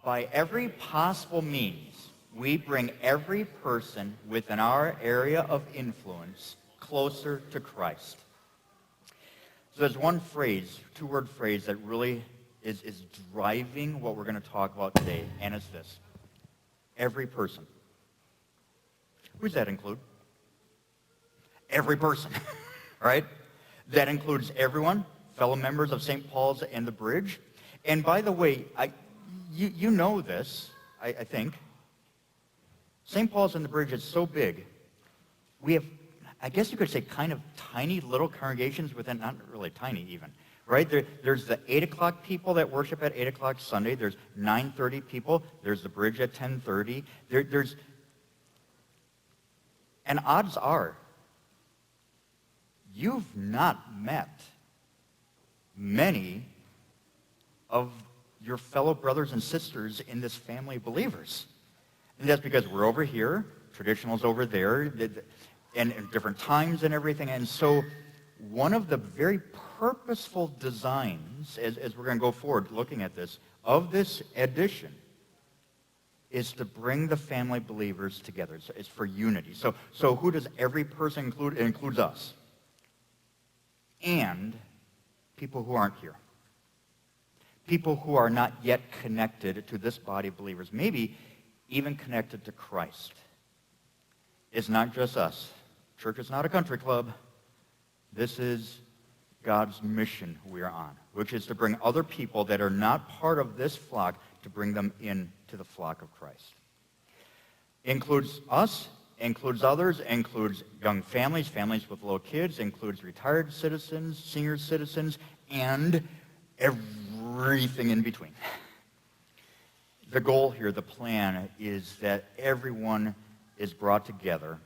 by every possible means, we bring every person within our area of influence closer to Christ. So there's one phrase, two-word phrase that really is driving what we're going to talk about today, and it's this: every person. Who does that include? Every person, right? That includes everyone, fellow members of St. Paul's and the Bridge. And by the way, you know this, I think. St. Paul's and the Bridge is so big. We have, I guess you could say, kind of tiny little congregations within, not really tiny even, right? There's the 8 o'clock people that worship at 8 o'clock Sunday. There's 9:30 people. There's the Bridge at 10:30. And odds are, you've not met many of your fellow brothers and sisters in this family of believers. And that's because we're over here, traditional's over there, and different times and everything. And so one of the very purposeful designs, as we're going to go forward looking at this, of this edition, is to bring the family believers together. So it's for unity. So who does every person include? It includes us. And people who aren't here. People who are not yet connected to this body of believers. Maybe even connected to Christ. It's not just us. Church is not a country club. This is God's mission we are on, which is to bring other people that are not part of this flock, to bring them into the flock of Christ. Includes us, includes others, includes young families, families with little kids, includes retired citizens, senior citizens, and everything in between. The goal here, the plan, is that everyone is brought together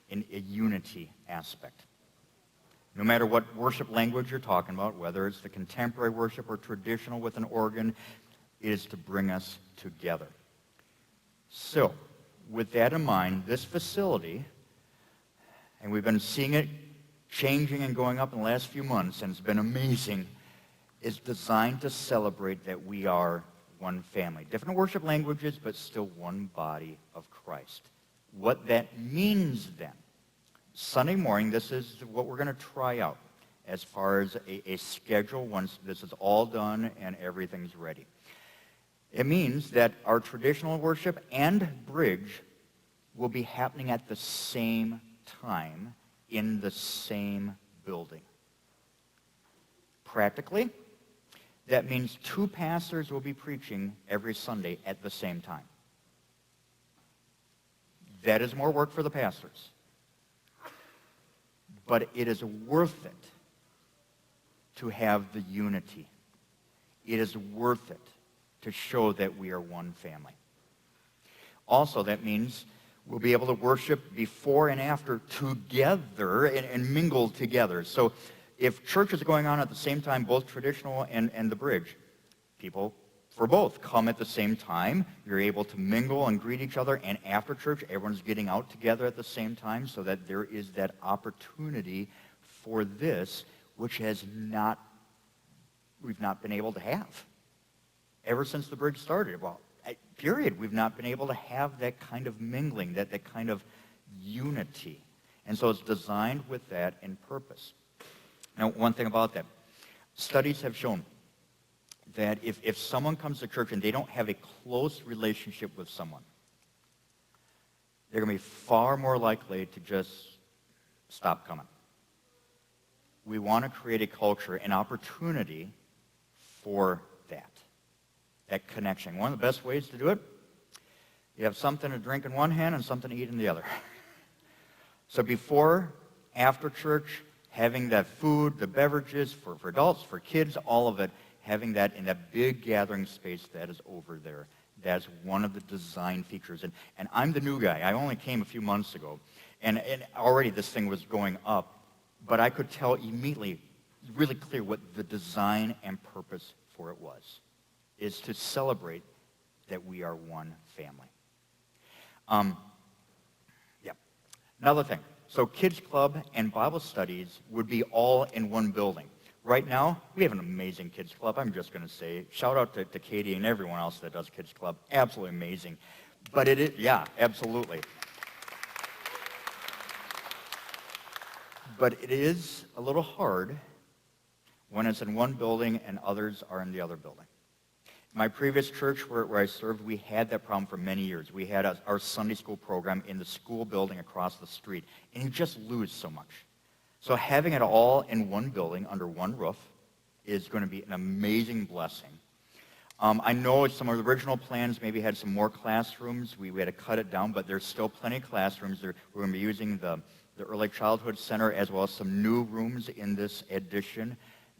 in a unity aspect. No matter what worship language you're talking about, whether it's the contemporary worship or traditional with an organ, it is to bring us together. So, with that in mind, this facility, and we've been seeing it changing and going up in the last few months, and it's been amazing, is designed to celebrate that we are one family. Different worship languages, but still one body of Christ. What that means then, Sunday morning, this is what we're going to try out as far as a schedule once this is all done and everything's ready. It means that our traditional worship and Bridge will be happening at the same time in the same building. Practically, that means 2 pastors will be preaching every Sunday at the same time. That is more work for the pastors. But it is worth it to have the unity. It is worth it to show that we are one family. Also, that means we'll be able to worship before and after together and mingle together. So if church is going on at the same time, both traditional and the Bridge, people for both come at the same time. You're able to mingle and greet each other, and after church, everyone's getting out together at the same time, so that there is that opportunity for this, which we've not been able to have. Ever since the Bridge started, period, we've not been able to have that kind of mingling, that kind of unity. And so it's designed with that in purpose. Now, one thing about that, studies have shown that if someone comes to church and they don't have a close relationship with someone, they're going to be far more likely to just stop coming. We want to create a culture, an opportunity for that connection. One of the best ways to do it, you have something to drink in one hand and something to eat in the other. So before, after church, having that food, the beverages for adults, for kids, all of it, having that in that big gathering space that is over there. That's one of the design features. And I'm the new guy. I only came a few months ago. And already this thing was going up. But I could tell immediately, really clear, what the design and purpose for it was. Is to celebrate that we are one family. Another thing. So kids club and Bible studies would be all in one building. Right now, we have an amazing kids club, I'm just going to say. Shout out to Katie and everyone else that does kids club. Absolutely amazing. But it is, yeah, absolutely. But it is a little hard when it's in one building and others are in the other building. My previous church where I served, we had that problem for many years. We had our Sunday school program in the school building across the street, and you just lose so much. So having it all in one building under one roof is going to be an amazing blessing. I know some of the original plans maybe had some more classrooms. We had to cut it down, but there's still plenty of classrooms. We're going to be using the Early Childhood Center as well as some new rooms in this addition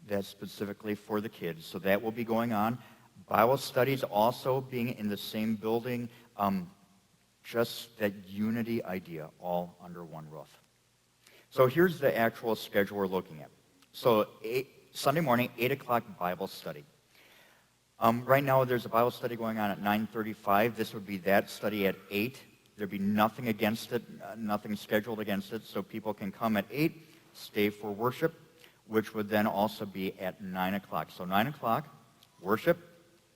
that's specifically for the kids. So that will be going on. Bible studies also being in the same building. Just that unity idea all under one roof. So here's the actual schedule we're looking at. So Sunday morning, 8 o'clock Bible study. Right now there's a Bible study going on at 9:35. This would be that study at 8. There'd be nothing against it, nothing scheduled against it, so people can come at 8, stay for worship, which would then also be at 9 o'clock. So 9 o'clock, worship,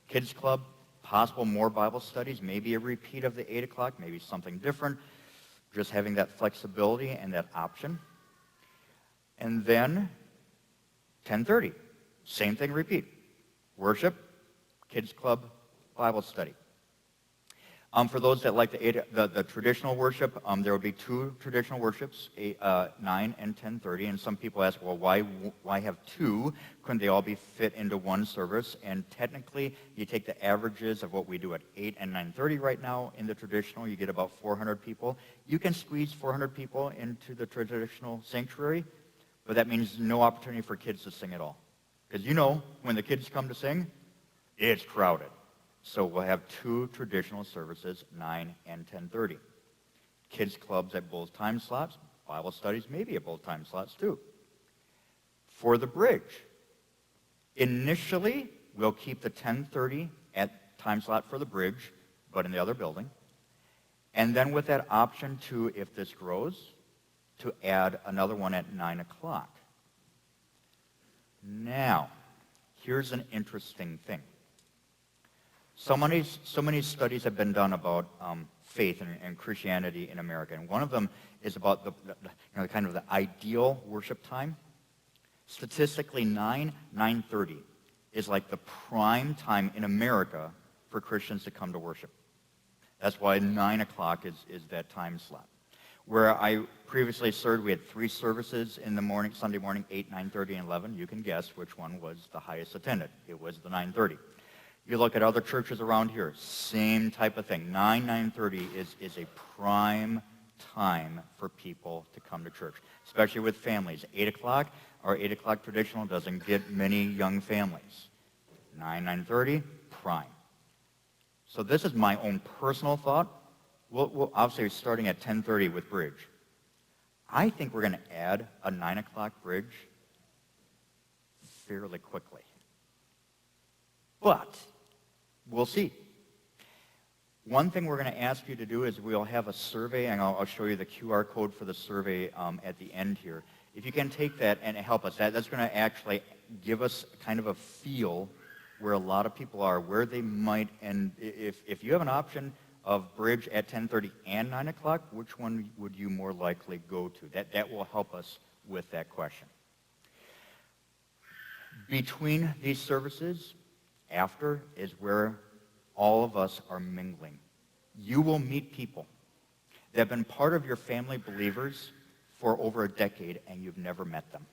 kids club, possible more Bible studies, maybe a repeat of the 8 o'clock, maybe something different, just having that flexibility and that option. And then 10:30, same thing, repeat. Worship, kids club, Bible study. For those that like the traditional worship, there will be 2 traditional worships, 9 and 10:30. And some people ask, well, why have 2? Couldn't they all be fit into one service? And technically, you take the averages of what we do at 8 and 9:30 right now in the traditional, you get about 400 people. You can squeeze 400 people into the traditional sanctuary, but that means no opportunity for kids to sing at all. Because when the kids come to sing, it's crowded. So we'll have 2 traditional services, 9 and 10:30. Kids clubs at both time slots, Bible studies maybe at both time slots too. For the bridge, initially we'll keep the 10:30 at time slot for the bridge, but in the other building. And then with that option to, if this grows, to add another one at 9 o'clock. Now, here's an interesting thing. So many studies have been done about faith and Christianity in America, and one of them is about the kind of the ideal worship time. Statistically, 9:30 is like the prime time in America for Christians to come to worship. That's why 9 o'clock is that time slot. Where I previously served, we had 3 services in the morning, Sunday morning, 8, 9:30, and 11. You can guess which one was the highest attended. It was the 9:30. You look at other churches around here, same type of thing. 9:30 is a prime time for people to come to church, especially with families. 8 o'clock, our 8 o'clock traditional doesn't get many young families. 9:30, prime. So this is my own personal thought. We'll obviously starting at 10:30 with bridge. I think we're going to add a 9 o'clock bridge fairly quickly. But we'll see. One thing we're going to ask you to do is we'll have a survey, and I'll show you the QR code for the survey at the end here. If you can take that and help us, that's going to actually give us kind of a feel where a lot of people are, where they might, and if you have an option of bridge at 10:30 and 9 o'clock, which one would you more likely go to? That will help us with that question. Between these services, after is where all of us are mingling. You will meet people that have been part of your family believers for over a decade and you've never met them.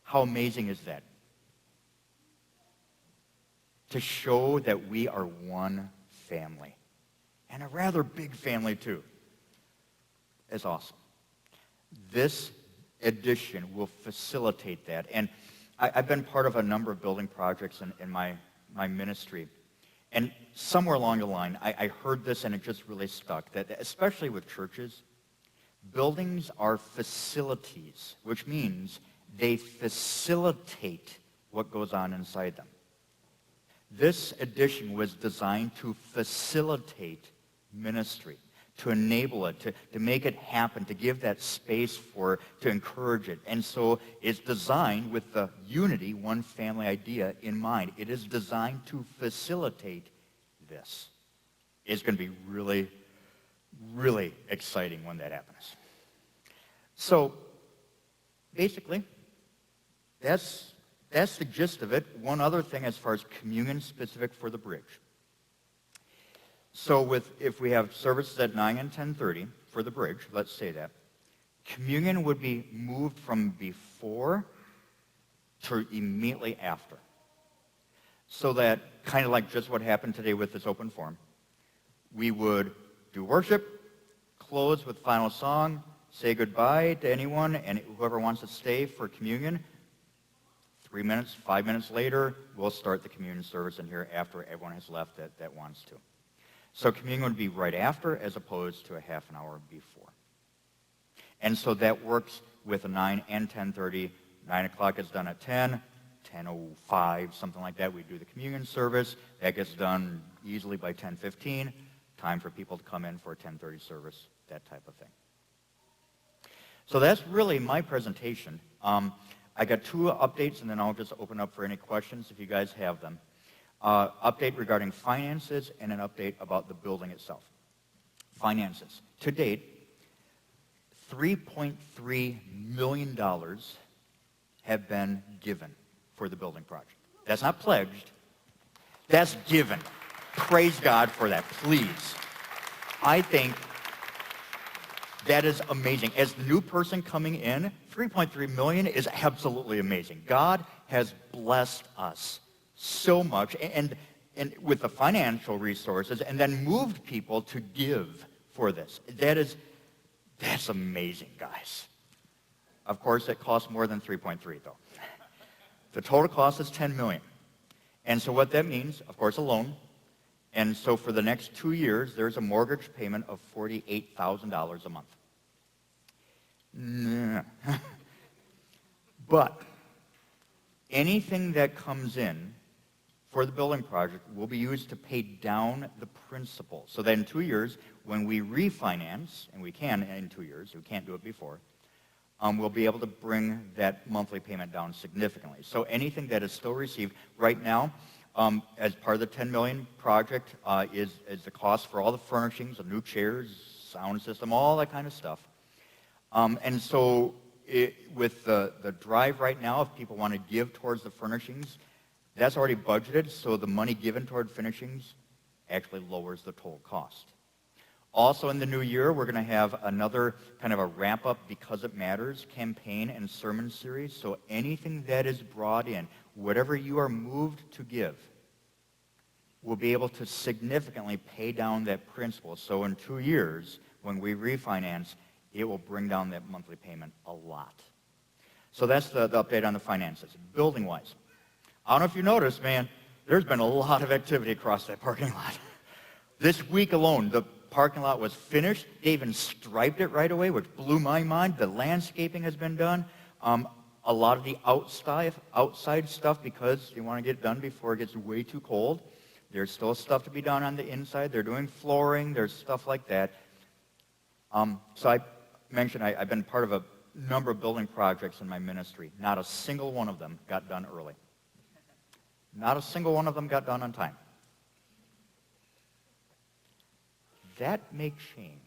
How amazing is that? To show that we are one family, and a rather big family too. It's awesome. This addition will facilitate that. And I've been part of a number of building projects in my ministry. And somewhere along the line, I heard this and it just really stuck, that especially with churches, buildings are facilities, which means they facilitate what goes on inside them. This addition was designed to facilitate ministry, to enable it, to make it happen, to give that space for, to encourage it. And so it's designed with the unity, one family idea in mind. It is designed to facilitate this. It's going to be really, really exciting when that happens. So basically, that's the gist of it. One other thing as far as communion specific for the bridge. So if we have services at 9 and 10:30 for the bridge, let's say that, communion would be moved from before to immediately after. So that, kind of like just what happened today with this open forum, we would do worship, close with final song, say goodbye to anyone, and whoever wants to stay for communion, 3 minutes, 5 minutes later, we'll start the communion service in here after everyone has left that wants to. So communion would be right after as opposed to a half an hour before. And so that works with a 9 and 10:30. 9 o'clock is done at 10, 10:05, something like that. We do the communion service. That gets done easily by 10:15. Time for people to come in for a 10:30 service, that type of thing. So that's really my presentation. I got 2 updates, and then I'll just open up for any questions if you guys have them. Update regarding finances and an update about the building itself. Finances. To date, $3.3 million have been given for the building project. That's not pledged. That's given. Praise God for that, please. I think that is amazing. As the new person coming in, $3.3 million is absolutely amazing. God has blessed us so much, and with the financial resources, and then moved people to give for this. That's amazing, guys. Of course, it costs more than 3.3, though. The total cost is $10 million. And so what that means, of course, a loan. And so for the next 2 years, there's a mortgage payment of $48,000 a month. But anything that comes in for the building project will be used to pay down the principal. So that in 2 years, when we refinance, and we can in 2 years, we can't do it before, we'll be able to bring that monthly payment down significantly. So anything that is still received right now, as part of the $10 million project, is the cost for all the furnishings, the new chairs, sound system, all that kind of stuff. And so with the drive right now, if people want to give towards the furnishings, that's already budgeted, so the money given toward furnishings actually lowers the total cost. Also in the new year, we're going to have another kind of a wrap-up Because It Matters campaign and sermon series. So anything that is brought in, whatever you are moved to give, will be able to significantly pay down that principal. So in 2 years, when we refinance, it will bring down that monthly payment a lot. So that's the update on the finances. Building-wise, I don't know if you noticed, man, there's been a lot of activity across that parking lot. This week alone, the parking lot was finished. They even striped it right away, which blew my mind. The landscaping has been done. A lot of the outside stuff, because they want to get it done before it gets way too cold. There's still stuff to be done on the inside. They're doing flooring. There's stuff like that. So I mentioned I've been part of a number of building projects in my ministry. Not a single one of them got done early. Not a single one of them got done on time. That may change.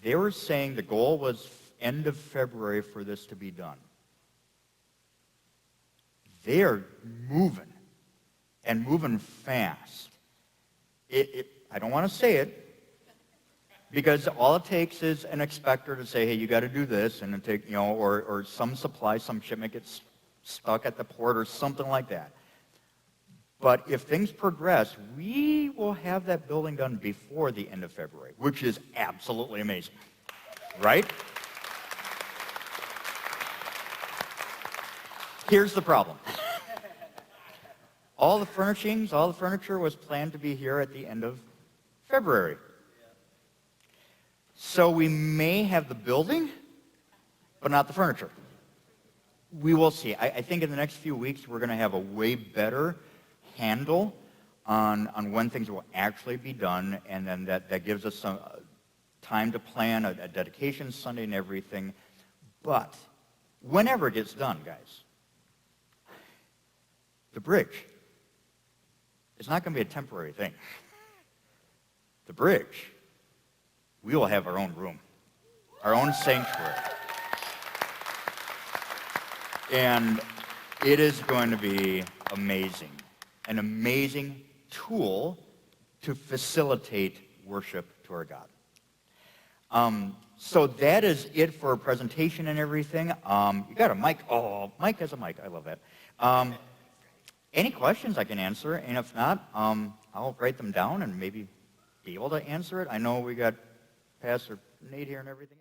They were saying the goal was end of February for this to be done. They are moving, and moving fast. I don't want to say it, because all it takes is an inspector to say, hey, you got to do this, and it take, or some supply, some shipment gets stuck at the port or something like that. But if things progress, we will have that building done before the end of February, which is absolutely amazing, right? Here's the problem. All the furnishings, all the furniture was planned to be here at the end of February. So we may have the building, but not the furniture. We will see. I think in the next few weeks we're going to have a way better handle on when things will actually be done, and then that gives us some time to plan a dedication Sunday and everything. But whenever it gets done, guys, the bridge is not going to be a temporary thing. The bridge, we will have our own room, our own sanctuary. And it is going to be amazing, an amazing tool to facilitate worship to our God. So that is it for a presentation and everything. You got a mic? Oh, Mike has a mic. I love that. Any questions I can answer, and if not, I'll write them down and maybe be able to answer it. I know we got Pastor Nate here and everything.